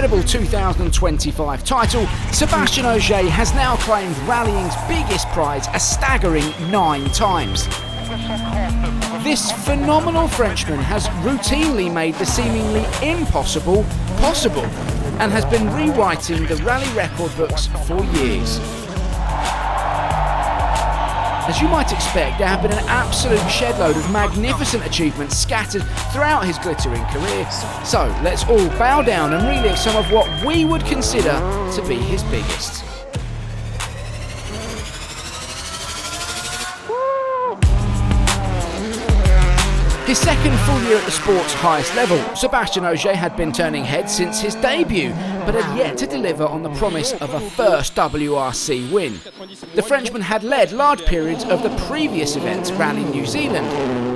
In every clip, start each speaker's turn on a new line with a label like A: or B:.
A: incredible 2025 title, Sebastien Ogier has now claimed rallying's biggest prize a staggering 9 times. This phenomenal Frenchman has routinely made the seemingly impossible possible and has been rewriting the rally record books for years. As you might expect, there have been an absolute shedload of magnificent achievements scattered throughout his glittering career. So let's all bow down and relive some of what we would consider to be his biggest. His second full year at the sport's highest level, Sebastien Ogier had been turning heads since his debut, but had yet to deliver on the promise of a first WRC win. The Frenchman had led large periods of the previous event, Rally New Zealand,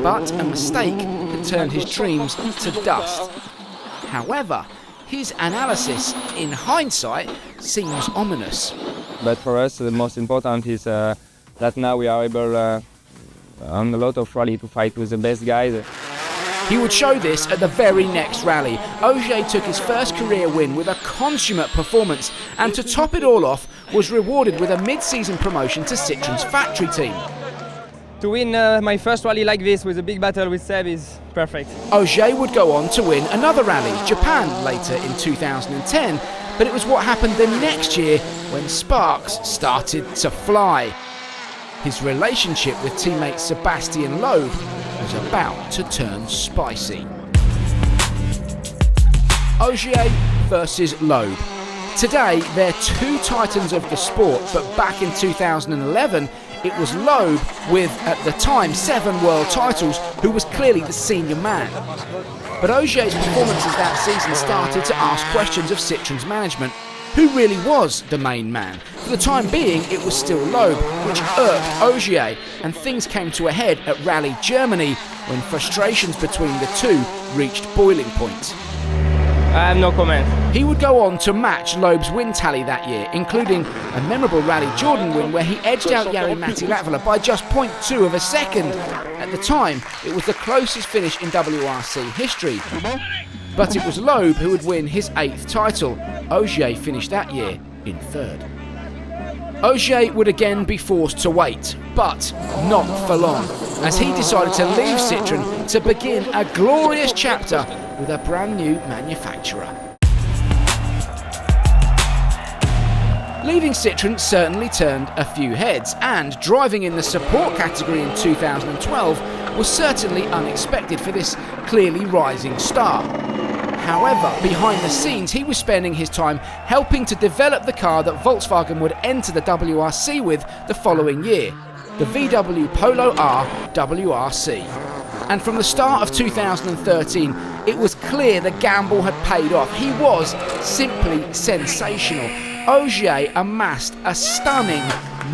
A: but a mistake had turned his dreams to dust. However, his analysis, in hindsight, seems ominous.
B: But for us, the most important is that now we are able on a lot of rally to fight with the best guys.
A: He would show this at the very next rally. Ogier took his first career win with a consummate performance, and to top it all off, was rewarded with a mid-season promotion to Citroen's factory team.
B: To win my first rally like this with a big battle with Seb is perfect.
A: Ogier would go on to win another rally, Japan, later in 2010, but it was what happened the next year when sparks started to fly. His relationship with teammate Sebastien Loeb was about to turn spicy. Ogier versus Loeb. Today, they're two titans of the sport, but back in 2011, it was Loeb with, at the time, 7 world titles, who was clearly the senior man. But Ogier's performances that season started to ask questions of Citroen's management. Who really was the main man? For the time being, it was still Loeb, which irked Ogier, and things came to a head at Rally Germany when frustrations between the two reached boiling point.
B: I have no comment.
A: He would go on to match Loeb's win tally that year, including a memorable Rally Jordan win where he edged out Jari-Matti Latvala by just 0.2 of a second. At the time, it was the closest finish in WRC history. But it was Loeb who would win his 8th title. Ogier finished that year in 3rd. Ogier would again be forced to wait, but not for long, as he decided to leave Citroën to begin a glorious chapter with a brand new manufacturer. Leaving Citroën certainly turned a few heads, and driving in the support category in 2012 was certainly unexpected for this clearly rising star. However, behind the scenes, he was spending his time helping to develop the car that Volkswagen would enter the WRC with the following year, the VW Polo R WRC. And from the start of 2013, it was clear the gamble had paid off. He was simply sensational. Ogier amassed a stunning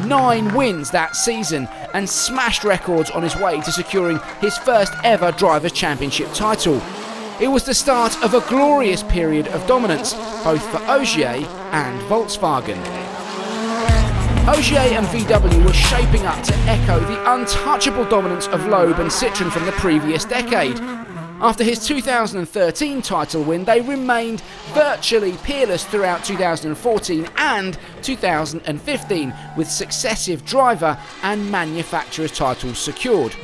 A: 9 wins that season and smashed records on his way to securing his first ever Drivers' Championship title. It was the start of a glorious period of dominance, both for Ogier and Volkswagen. Ogier and VW were shaping up to echo the untouchable dominance of Loeb and Citroën from the previous decade. After his 2013 title win, they remained virtually peerless throughout 2014 and 2015, with successive driver and manufacturer's titles secured.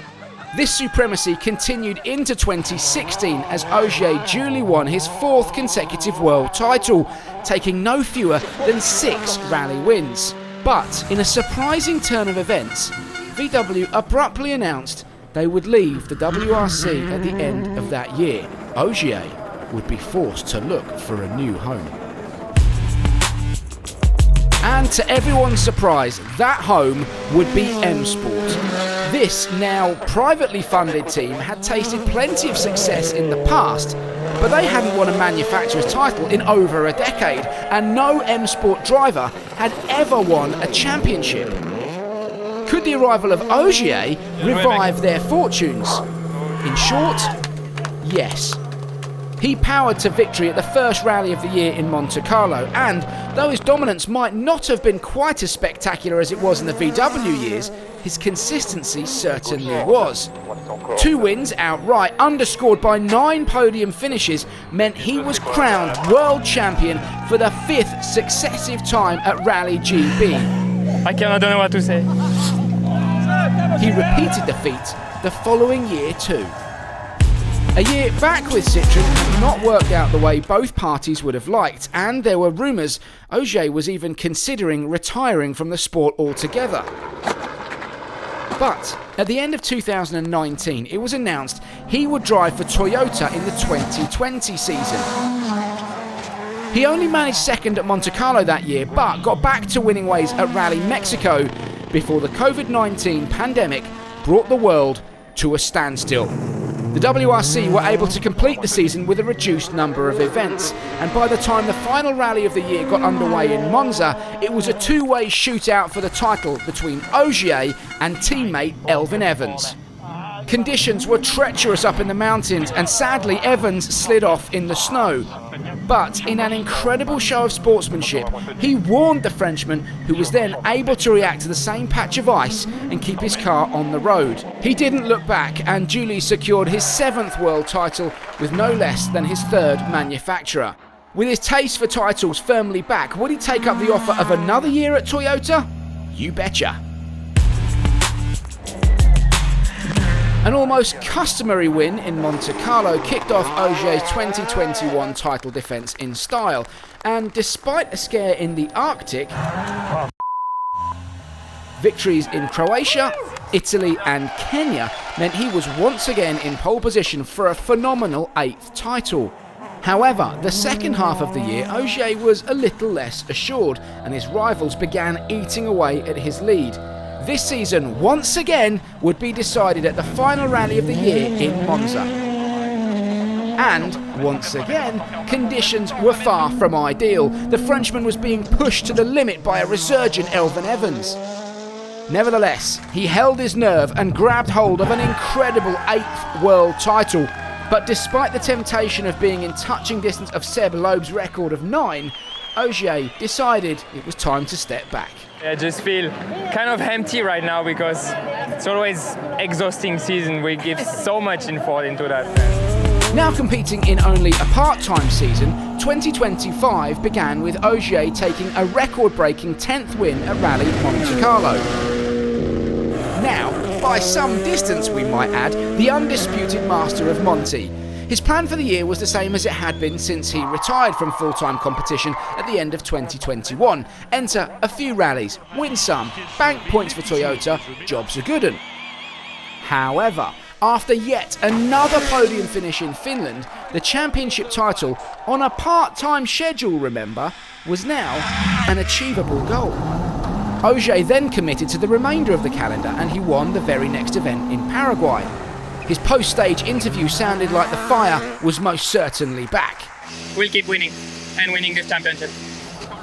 A: This supremacy continued into 2016 as Ogier duly won his 4th consecutive world title, taking no fewer than 6 rally wins. But in a surprising turn of events, VW abruptly announced they would leave the WRC at the end of that year. Ogier would be forced to look for a new home. And to everyone's surprise, that home would be M Sport. This now privately funded team had tasted plenty of success in the past, but they hadn't won a manufacturer's title in over a decade, and no M Sport driver had ever won a championship. Could the arrival of Ogier revive their fortunes? In short, yes. He powered to victory at the first rally of the year in Monte Carlo, and though his dominance might not have been quite as spectacular as it was in the VW years, his consistency certainly was. 2 wins outright, underscored by 9 podium finishes, meant he was crowned world champion for the 5th successive time at Rally GB.
C: I don't know what to say.
A: He repeated the feat the following year too. A year back with Citroën had not worked out the way both parties would have liked, and there were rumours Ogier was even considering retiring from the sport altogether. But at the end of 2019, it was announced he would drive for Toyota in the 2020 season. He only managed second at Monte Carlo that year, but got back to winning ways at Rally Mexico before the COVID-19 pandemic brought the world to a standstill. The WRC were able to complete the season with a reduced number of events, and by the time the final rally of the year got underway in Monza, it was a 2-way shootout for the title between Ogier and teammate Elfyn Evans. Conditions were treacherous up in the mountains, and sadly Evans slid off in the snow. But in an incredible show of sportsmanship, he warned the Frenchman, who was then able to react to the same patch of ice and keep his car on the road. He didn't look back and duly secured his 7th world title with no less than his 3rd manufacturer. With his taste for titles firmly back, would he take up the offer of another year at Toyota? You betcha. An almost customary win in Monte Carlo kicked off Ogier's 2021 title defence in style, and despite a scare in the Arctic, victories in Croatia, Italy and Kenya meant he was once again in pole position for a phenomenal 8th title. However, the second half of the year, Ogier was a little less assured, and his rivals began eating away at his lead. This season, once again, would be decided at the final rally of the year in Monza. And, once again, conditions were far from ideal. The Frenchman was being pushed to the limit by a resurgent Elfyn Evans. Nevertheless, he held his nerve and grabbed hold of an incredible 8th world title. But despite the temptation of being in touching distance of Seb Loeb's record of 9, Ogier decided it was time to step back.
C: I just feel kind of empty right now because it's always exhausting season. We give so much effort into that.
A: Now competing in only a part-time season, 2025 began with Ogier taking a record-breaking 10th win at Rally Monte Carlo. Now, by some distance we might add, the undisputed master of Monte. His plan for the year was the same as it had been since he retired from full-time competition at the end of 2021. Enter a few rallies, win some, bank points for Toyota, job's a good 'un. However, after yet another podium finish in Finland, the championship title, on a part-time schedule remember, was now an achievable goal. Ogier then committed to the remainder of the calendar and he won the very next event in Paraguay. His post-stage interview sounded like the fire was most certainly back.
C: We'll keep winning and winning this championship.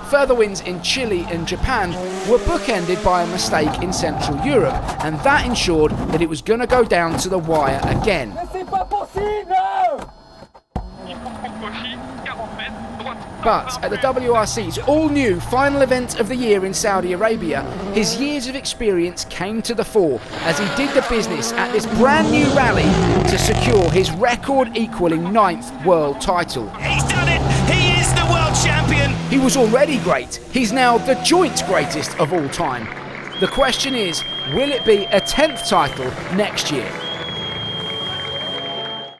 A: Further wins in Chile and Japan were bookended by a mistake in Central Europe, and that ensured that it was going to go down to the wire again. But at the WRC's all-new final event of the year in Saudi Arabia, his years of experience came to the fore as he did the business at this brand new rally to secure his record-equalling 9th world title.
D: He's done it! He is the world champion!
A: He was already great. He's now the joint greatest of all time. The question is, will it be a 10th title next year?